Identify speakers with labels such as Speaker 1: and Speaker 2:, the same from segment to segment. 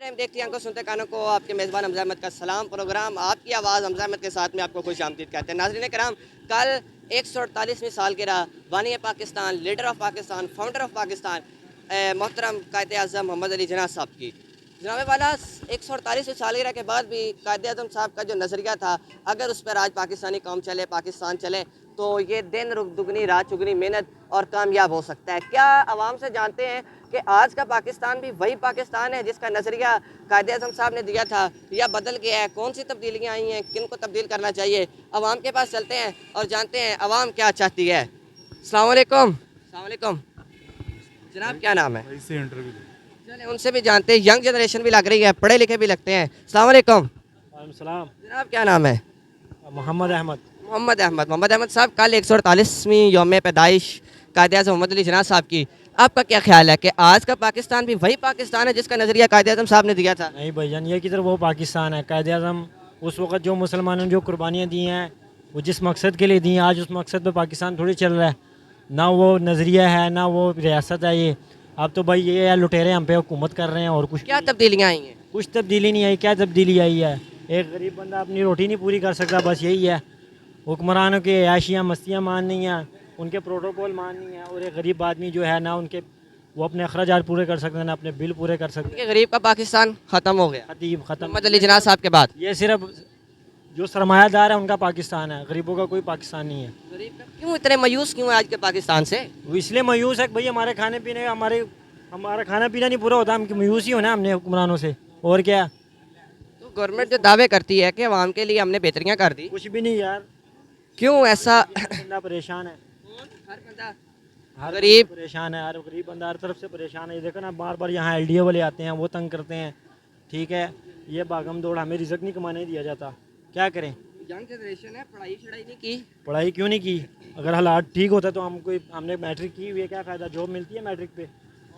Speaker 1: Time देखते हैं, आंखों सुनते कानों को, आपके मेज़बान हमज़ा अहमद का सलाम। प्रोग्राम आपकी आवाज़ हमज़ा अहमद के साथ में आपको खुश आमदीद कहते हैं। नाज़रीन कराम, कल 148वीं सालगिरह बानी Pakistan, leader of Pakistan, founder of Pakistan, मोहतरम कायद आज़म मोहम्मद अली जिन्ना साहब की। जनाब वाला 148वीं सालगिरह के बाद भी कायद आज़म साहब का जो नज़रिया था, अगर उस पर आज पाकिस्तानी कौम चले, पाकिस्तान चले, तो ये दिन दुगनी रात चुगनी मेहनत और कामयाब हो सकता है। क्या आवाम से जानते हैं कि आज का पाकिस्तान भी वही पाकिस्तान है जिसका नज़रिया कायद आज़म साहब ने दिया था, या बदल गया है? कौन सी तब्दीलियाँ आई हैं, किन को तब्दील करना चाहिए? आवाम के पास चलते हैं और जानते हैं आवाम क्या चाहती है। अस्सलाम वालेकुम। अस्सलाम वालेकुम जनाब, क्या नाम है? चले उनसे भी जानते हैं, यंग जनरेशन भी लग रही है, पढ़े लिखे भी लगते हैं। अस्सलाम वालेकुम जनाब, क्या नाम है?
Speaker 2: मोहम्मद अहमद।
Speaker 1: मोहम्मद अहमद साहब, कल 148वीं यौम पैदाइश कायद आज़म मोहम्मद अली जिन्ना साहब की, आपका क्या ख्याल है कि आज का पाकिस्तान भी वही पाकिस्तान है जिसका नज़रिया कायद आज़म साहब ने दिया था?
Speaker 2: नहीं भाईजान, ये किधर वो पाकिस्तान है। कायद आज़म उस वक्त जो मुसलमानों ने जो कुर्बानियाँ दी हैं, वो जिस मकसद के लिए दी हैं, आज उस मकसद पे पाकिस्तान थोड़ी चल रहा है। ना वो नज़रिया है, ना वो रियासत है। ये अब तो भाई ये है, लुटेरे हम पे हुकूमत कर रहे हैं और कुछ
Speaker 1: क्या तब्दीलियाँ आई हैं?
Speaker 2: कुछ तब्दीली नहीं आई। क्या तब्दीली आई है? एक गरीब बंदा अपनी रोटी नहीं पूरी कर सकता, बस यही है। हुक्मरानों के ऐशियाँ मस्तियाँ माननी हैं, उनके प्रोटोकॉल माननी है, और एक गरीब आदमी जो है ना, उनके वो अपने अखराजात पूरे कर सकते हैं, ना अपने बिल पूरे कर सकते हैं।
Speaker 1: कि गरीब का पाकिस्तान ख़त्म हो गया
Speaker 2: खतीब ख़त्म।
Speaker 1: मोहम्मद अली जिन्ना साहब के बाद।
Speaker 2: ये सिर्फ जो सरमायादार है उनका पाकिस्तान है, गरीबों का कोई पाकिस्तान नहीं है।
Speaker 1: गरीब का क्यों इतने मायूस क्यों है आज के पाकिस्तान से?
Speaker 2: वो इसलिए मायूस है कि भाई हमारे खाने पीने हमारा खाना पीना नहीं पूरा होता, हम मायूस ही होना हमने हुक्मरानों से, और क्या।
Speaker 1: तो गवर्नमेंट जो दावे करती है कि अवाम के लिए हमने बेहतरियाँ कर दी,
Speaker 2: कुछ भी नहीं यार,
Speaker 1: क्यों ऐसा?
Speaker 2: बंदा परेशान है,
Speaker 1: हर बंदा
Speaker 2: हर
Speaker 1: गरीब
Speaker 2: बंदा परेशान है, हर गरीब बंदा हर तरफ से परेशान है। ये देखो ना, बार बार यहाँ LDO वाले आते हैं, वो तंग करते हैं। ठीक है, ये भागम दौड़, हमें रिजक नहीं कमाने दिया जाता, क्या करें।
Speaker 1: यंग जनरेशन है, पढ़ाई शढ़ाई नहीं की।
Speaker 2: पढ़ाई क्यों नहीं की? अगर हालात ठीक होता तो हमने मैट्रिक की हुई है, क्या फ़ायदा? जॉब मिलती है मैट्रिक पे?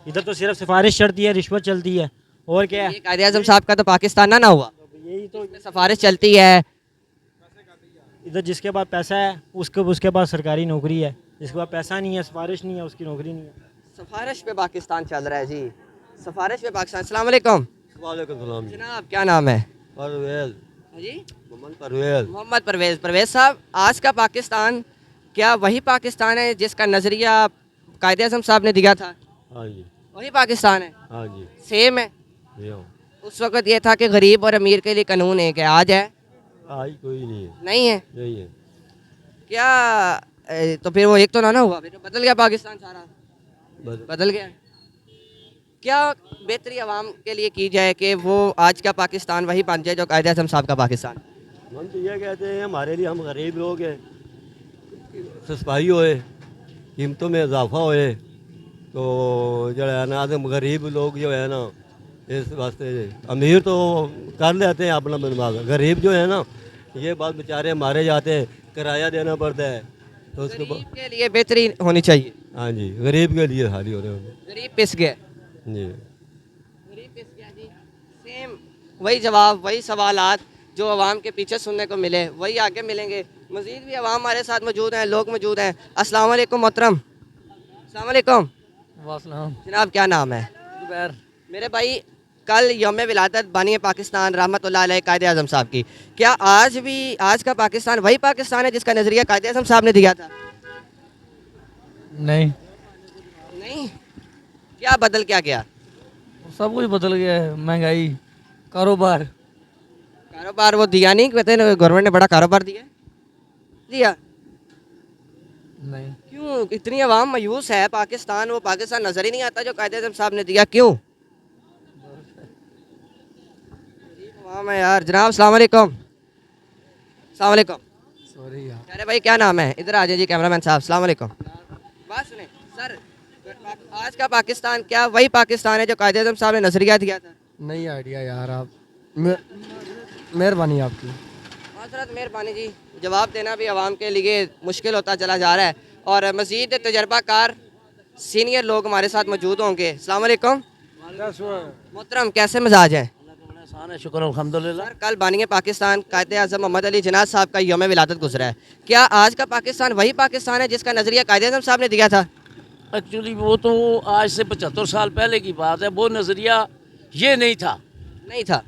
Speaker 2: इधर तो सिर्फ सिफारिश चढ़ती है, रिश्वत चलती है, और क्या।
Speaker 1: ये कायद आज़म साहब का तो पाकिस्तान ना हुआ,
Speaker 2: यही तो,
Speaker 1: इसमें सिफारिश चलती है।
Speaker 2: इधर जिसके पास पैसा है उसके पास सरकारी नौकरी है, जिसके पास पैसा नहीं है, सिफारिश नहीं है, उसकी नौकरी नहीं है।
Speaker 1: सिफारिश पे पाकिस्तान चल रहा है जी, सिफारिश पे पाकिस्तान। अस्सलाम वालेकुम
Speaker 3: वालेकुम सलाम जी।
Speaker 1: जनाब, क्या नाम है?
Speaker 3: परवेज
Speaker 1: जी
Speaker 3: मोहम्मद परवेज।
Speaker 1: मोहम्मद परवेज़ साहब, आज का पाकिस्तान क्या वही पाकिस्तान है जिसका नज़रिया कायद आज़म साहब ने दिया था?
Speaker 3: हाँ जी,
Speaker 1: वही पाकिस्तान है,
Speaker 3: हाँ जी,
Speaker 1: सेम है?
Speaker 3: ये हो।
Speaker 1: उस वक्त ये था कि गरीब और अमीर के लिए कानून है, क्या आज है?
Speaker 3: आज कोई नहीं है,
Speaker 1: नहीं है
Speaker 3: यही है।
Speaker 1: क्या? तो फिर वो एक तो ना हुआ, फिर तो बदल गया पाकिस्तान सारा,
Speaker 3: बस
Speaker 1: बदल गया। क्या बेहतरी आवाम के लिए की जाए कि वो आज का पाकिस्तान वही बन जाए जो कायद आज़म साहब का पाकिस्तान?
Speaker 3: हम तो ये कहते हैं, हमारे लिए, हम गरीब लोग हैं, सस्पाई होए, कीमतों में इजाफा होए, तो जो है ना, हम गरीब लोग जो है ना, इस वास्ते अमीर तो कर लेते हैं अपना बनवा, गरीब जो है ना, ये बात बेचारे मारे जाते हैं, किराया देना पड़ता है, तो उसके बाद।
Speaker 1: गरीब के लिए बेहतरी होनी चाहिए।
Speaker 3: हाँ जी, गरीब के लिए हारी हो रहे हैं
Speaker 1: गरीब पिस गया,
Speaker 3: जी।
Speaker 1: गरीब पिस गया जी। सेम वही जवाब, वही सवालात जो आवाम के पीछे सुनने को मिले, वही आगे मिलेंगे। मज़ीद भी आवाम हमारे साथ मौजूद हैं, लोग मौजूद हैं। अस्सलाम वालेकुम मोहतरम। अस्सलाम वालेकुम जनाब, क्या नाम है?
Speaker 2: जुबैर।
Speaker 1: मेरे भाई, कल यौम विलादत बानी पाकिस्तान रहमतुल्लाह अलैह कायद आज़म साहब की, क्या आज भी आज का पाकिस्तान वही पाकिस्तान है जिसका नज़रिया कायद आज़म साहब ने दिया था?
Speaker 4: नहीं,
Speaker 1: नहीं। क्या बदल क्या गया?
Speaker 4: सब कुछ बदल गया है। महंगाई, कारोबार।
Speaker 1: कारोबार वो दिया नहीं, कहते हैं गवर्नमेंट ने बड़ा कारोबार दिया।
Speaker 4: नहीं,
Speaker 1: क्यों इतनी आवाम मायूस है? पाकिस्तान वो पाकिस्तान नजर ही नहीं आता जो कायद आज़म साहब ने दिया, क्यों? आवाम है यार। जनाब अस्सलाम वालेकुम। अस्सलाम वालेकुम।
Speaker 4: सॉरी यार।
Speaker 1: अरे भाई, क्या नाम है? इधर आ जाइए कैमरामैन साहब। अस्सलाम वालेकुम। बात सुने सर, आज का पाकिस्तान क्या वही पाकिस्तान है जो कायद आज़म साहब ने नजरिया दिया था?
Speaker 4: नहीं आइडिया यार, आप मेहरबानी आपकी।
Speaker 1: माज़रत, मेहरबानी जी। जवाब देना भी आवाम के लिए मुश्किल होता चला जा रहा है, और मज़ीद तजर्बाकार सीनियर लोग हमारे साथ मौजूद होंगे। अस्सलाम वालेकुम मोहतरम, कैसे मिजाज हैं?
Speaker 5: शुक्र अल्हम्दुलिल्लाह।
Speaker 1: सर, कल बानी पाकिस्तान कायद आज़म मोहम्मद अली जिन्ना साहब का यौम विलादत गुजरा है। क्या आज का पाकिस्तान वही पाकिस्तान है जिसका नज़रिया कायद आज़म साहब ने दिया था?
Speaker 5: एक्चुअली वो तो आज से 75 साल पहले की बात है, वो नज़रिया ये नहीं था।
Speaker 1: नहीं था।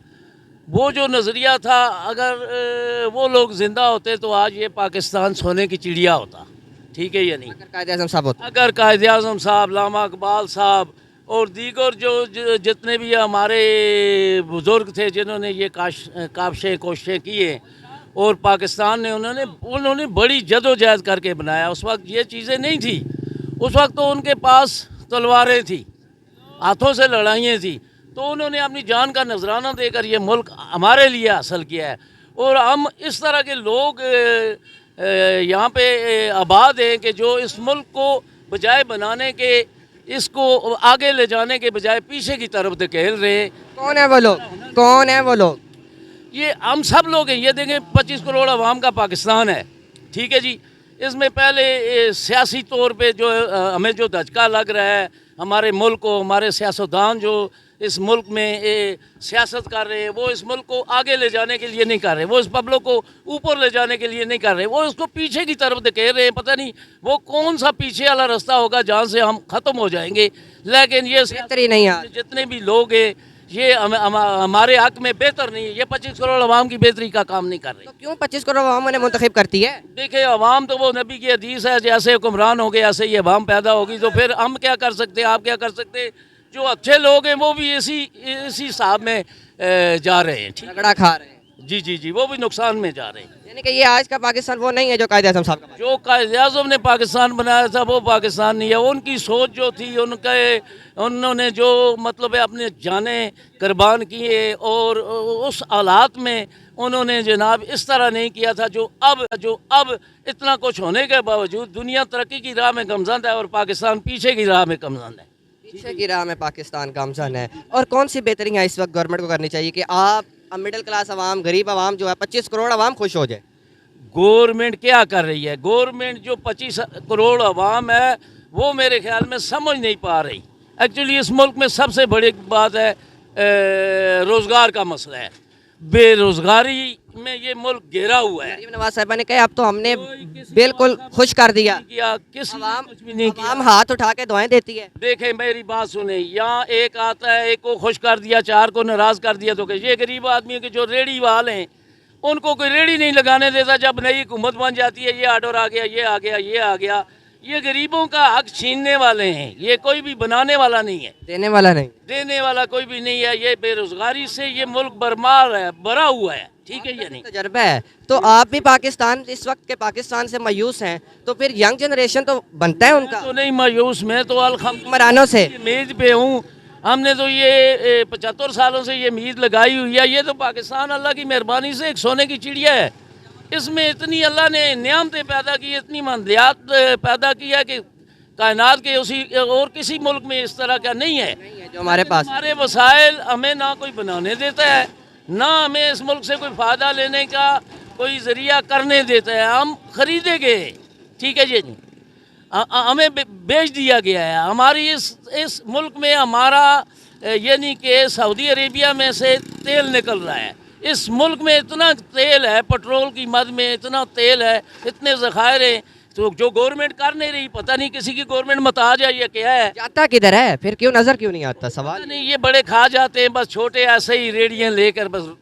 Speaker 5: वो जो नज़रिया था, अगर वो लोग ज़िंदा होते तो आज ये पाकिस्तान सोने की चिड़िया होता। ठीक है या नहीं?
Speaker 1: अगर कायदे आज़म साहब होते।
Speaker 5: अगर कायदे आज़म साहब, लामा इकबाल साहब और दीगर जितने भी हमारे बुज़ुर्ग थे जिन्होंने ये काबशें कोशिशें किए और पाकिस्तान ने उन्होंने बड़ी जदोजहद करके बनाया। उस वक्त ये चीज़ें नहीं थी। उस वक्त तो उनके पास तलवारें थी, हाथों से लड़ाइयाँ थी, तो उन्होंने अपनी जान का नजराना देकर ये मुल्क हमारे लिए हासिल किया है। और हम इस तरह के लोग यहाँ पे आबाद हैं कि जो इस मुल्क को बजाय बनाने के, इसको आगे ले जाने के बजाय पीछे की तरफ धकेल रहे हैं।
Speaker 1: कौन है वो लोग? कौन है वो लोग?
Speaker 5: ये हम सब लोग हैं। ये देखें 25 करोड़ आवाम का पाकिस्तान है। ठीक है जी। इसमें पहले सियासी तौर पे जो हमें जो धचका लग रहा है, हमारे मुल्क को, हमारे सियासतदान जो इस मुल्क में सियासत कर रहे हैं, वो इस मुल्क को आगे ले जाने के लिए नहीं कर रहे, वो इस पब्लिक को ऊपर ले जाने के लिए नहीं कर रहे, वो इसको पीछे की तरफ धकेल रहे हैं। पता नहीं वो कौन सा पीछे वाला रास्ता होगा जहाँ से हम ख़त्म हो जाएंगे। लेकिन ये
Speaker 1: बेहतरी नहीं है।
Speaker 5: जितने भी लोग हैं ये हमारे हक में बेहतर नहीं है। ये 25 करोड़ आवाम की बेहतरी का काम नहीं कर रहे।
Speaker 1: तो क्यों 25 करोड़ अवाम उन्हें मुंतखब करती है?
Speaker 5: देखिए, अवाम तो वो नबी की हदीस है, जैसे हुक्मरान हो गए ऐसे ही अवाम पैदा होगी। तो फिर हम क्या कर सकते हैं, आप क्या कर सकते हैं? जो अच्छे लोग हैं वो भी इसी हिसाब में जा रहे हैं। ठीक,
Speaker 1: झगड़ा खा रहे हैं।
Speaker 5: जी जी जी, वो भी नुकसान में जा रहे हैं।
Speaker 1: यानी कि ये आज का पाकिस्तान वो नहीं है जो कायदे आज़म साहब का।
Speaker 5: जो कायदे आज़म ने पाकिस्तान बनाया था वो पाकिस्तान नहीं है। उनकी सोच जो थी, उन्होंने जो मतलब है अपने जाने कुर्बान किए और उस हालात में उन्होंने जनाब इस तरह नहीं किया था जो अब इतना कुछ होने के बावजूद दुनिया तरक्की की राह में गमजन है और पाकिस्तान पीछे की राह में गमजन है।
Speaker 1: पीछे की राह में पाकिस्तान गामजन है। और कौन सी बेहतरी है इस वक्त गवर्नमेंट को करनी चाहिए कि आप मिडिल क्लास आवाम, गरीब आवाम जो है 25 करोड़ आवाम खुश हो जाए?
Speaker 5: गवर्नमेंट क्या कर रही है? गवर्नमेंट जो 25 करोड़ आवाम है वो मेरे ख्याल में समझ नहीं पा रही। एक्चुअली इस मुल्क में सबसे बड़ी बात है रोज़गार का मसला है। बेरोज़गारी में ये मुल्क घिरा हुआ है।
Speaker 1: मरीम नवाज साहिबा ने कहा अब तो हमने बिल्कुल खुश कर दिया।
Speaker 5: किसी
Speaker 1: आवाम
Speaker 5: कुछ भी नहीं किया।
Speaker 1: आवाम हाथ उठा के दुआएं देती है।
Speaker 5: देखें मेरी बात सुने, यहाँ एक आता है, एक को खुश कर दिया, चार को नाराज़ कर दिया। तो ये गरीब आदमी के जो रेडी वाले हैं उनको कोई रेडी नहीं लगाने देता। जब नई हुकूमत बन जाती है, ये ऑर्डर आ गया, ये आ गया, ये आ गया। ये गरीबों का हक छीनने वाले हैं, ये कोई भी बनाने वाला नहीं है,
Speaker 1: देने वाला नहीं।
Speaker 5: देने वाला कोई भी नहीं है। ये बेरोजगारी से ये मुल्क बरमार है, भरा हुआ है। ठीक है या नहीं?
Speaker 1: तजर्बा है। तो आप भी पाकिस्तान, इस वक्त के पाकिस्तान से मायूस हैं, तो फिर यंग जनरेशन तो बनता है उनका।
Speaker 5: तो नहीं मायूस, मैं तो अल्हम्दुलिल्लाह
Speaker 1: हुक्मरानों से
Speaker 5: उम्मीद पे हूँ। हमने तो ये 75 सालों से ये उम्मीद लगाई हुई है। ये तो पाकिस्तान अल्लाह की मेहरबानी से एक सोने की चिड़िया है। इसमें इतनी अल्लाह ने नियामतें पैदा की, इतनी मंदियात पैदा किया कि कायनात के उसी और किसी मुल्क में इस तरह का नहीं है
Speaker 1: जो हमारे पास।
Speaker 5: हमारे वसाइल हमें ना कोई बनाने देता है, ना हमें इस मुल्क से कोई फ़ायदा लेने का कोई ज़रिया करने देता है। हम खरीदे गए, ठीक है जी, हमें बेच दिया गया है। हमारी इस मुल्क में हमारा यानी कि सऊदी अरेबिया में से तेल निकल रहा है। इस मुल्क में इतना तेल है, पेट्रोल की मद में इतना तेल है, इतने ज़खायर हैं, तो जो गवर्नमेंट कर नहीं रही, पता नहीं किसी की गवर्नमेंट मताज है या क्या है।
Speaker 1: जाता किधर है फिर? क्यों नजर क्यों नहीं आता? सवाल
Speaker 5: नहीं, ये बड़े खा जाते हैं, बस छोटे ऐसे ही रेडियन लेकर बस।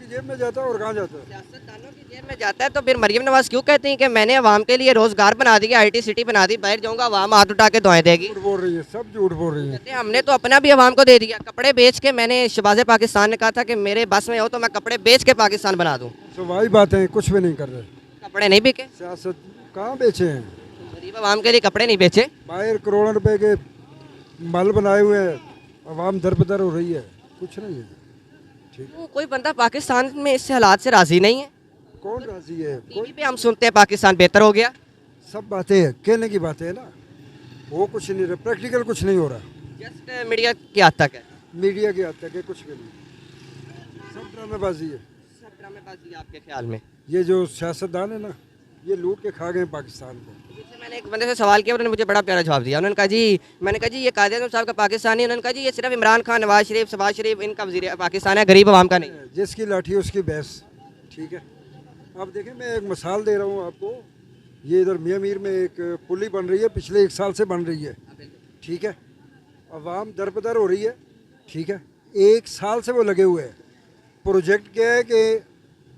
Speaker 6: जेब में जाता है और कहाँ जाता है?
Speaker 1: सियासतदानों की जेब में जाता है। तो फिर मरियम नवाज क्यों कहती हैं कि मैंने अवाम के लिए रोजगार बना दिया, IT सिटी बना दी, बाहर जाऊंगा अवाम हाथ उठा के दुआएं देगी?
Speaker 6: झूठ बोल रही है, सब झूठ बोल रही है।
Speaker 1: कहते हैं, हमने तो अपना भी अवाम को दे दिया। कपड़े बेच के, मैंने शहबाज पाकिस्तान ने कहा था कि मेरे बस में हो तो मैं कपड़े बेच के पाकिस्तान बना दूँ।
Speaker 6: तो वही बातें, कुछ भी नहीं कर रहे।
Speaker 1: कपड़े नहीं बिके,
Speaker 6: सियासत कहाँ बेचे हैं?
Speaker 1: गरीब अवाम के लिए कपड़े नहीं बेचे।
Speaker 6: बाहर करोड़ों रुपए के माल बनाए हुए हैं, अवाम दरबदर हो रही है, कुछ नहीं है।
Speaker 1: तो कोई बंदा पाकिस्तान में इस हालात से राजी नहीं है?
Speaker 6: कौन राजी है?
Speaker 1: टीवी पे हम सुनते हैं पाकिस्तान बेहतर हो गया।
Speaker 6: सब बातें कहने की बातें है ना, वो कुछ नहीं रहा, प्रैक्टिकल कुछ नहीं हो रहा।
Speaker 1: जस्ट मीडिया की हद तक है।
Speaker 6: मीडिया की हद तक है, कुछ भी नहीं, सब ड्रामेबाजी है।
Speaker 1: सब ड्रामेबाजी है आपके ख्याल में?
Speaker 6: ये जो सियासतदान है ना, ये लूट के खा गए पाकिस्तान को।
Speaker 1: जैसे मैंने एक बंदे से सवाल किया, उन्होंने मुझे बड़ा प्यारा जवाब दिया। उन्होंने कहा जी, मैंने कहा जी ये कायदे आज़म साहब का पाकिस्तानी है। उन्होंने कहा जी ये सिर्फ इमरान खान, नवाज शरीफ, शहबाज शरीफ इनका वज़ीर पाकिस्तान है, गरीब आवाम का नहीं।
Speaker 6: जिसकी लाठी उसकी भैंस, ठीक है। अब देखें, मैं एक मिसाल दे रहा हूँ आपको। ये इधर मियाँ मीर में एक पुली बन रही है, पिछले 1 साल से बन रही है, ठीक है। अवाम दरबदर हो रही है, ठीक है। 1 साल से वो लगे हुए हैं। प्रोजेक्ट क्या है कि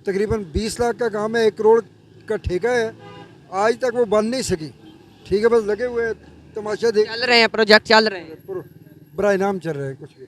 Speaker 6: तकरीबन 20 लाख का काम है, 1 करोड़ का ठेका है, आज तक वो बन नहीं सकी। ठीक है, बस लगे हुए हैं, तमाशा देख
Speaker 1: चल रहे हैं, प्रोजेक्ट चल रहे हैं।
Speaker 6: बड़ा इनाम चल रहा है, कुछ भी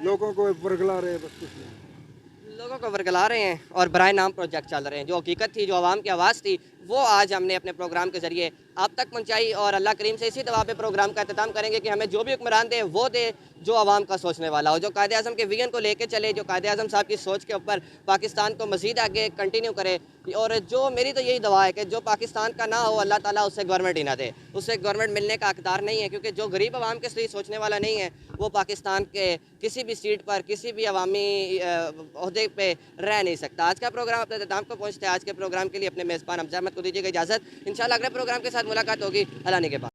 Speaker 6: लोगों को वर्गला रहे हैं, बस कुछ नहीं।
Speaker 1: लोगों को वर्गला रहे हैं और बराए नाम प्रोजेक्ट चल रहे हैं। जो हकीकत थी, जो आवाम की आवाज़ थी, वो आज हमने अपने प्रोग्राम के ज़रिए आप तक पहुंचाई और अल्लाह करीम से इसी दवा पे प्रोग्राम का अहतमाम करेंगे कि हमें जो भी हुक्मरान दे वो दे जो आवाम का सोचने वाला हो, जो कायदे आज़म के विजन को लेके चले, जो कायदे आज़म साहब की सोच के ऊपर पाकिस्तान को मज़ीद आगे कंटिन्यू करे। और जो मेरी तो यही दवा है कि जो पाकिस्तान का ना हो, अल्लाह ताला उससे गवर्नमेंट ही ना दे, उससे गवर्नमेंट मिलने का हकदार नहीं है, क्योंकि जो गरीब आवाम के लिए सोचने वाला नहीं है वो पाकिस्तान के किसी भी सीट पर, किसी भी अवामी अहदे पे रह नहीं सकता। आज का प्रोग्राम अपने अख्ताम को पहुँचते हैं। आज के प्रोग्राम के लिए अपने मेज़बान हमजा अहमद को दीजिएगा इजाज़त। इंशाल्लाह अगले प्रोग्राम के साथ मुलाकात होगी अल्लाह ने के बाद।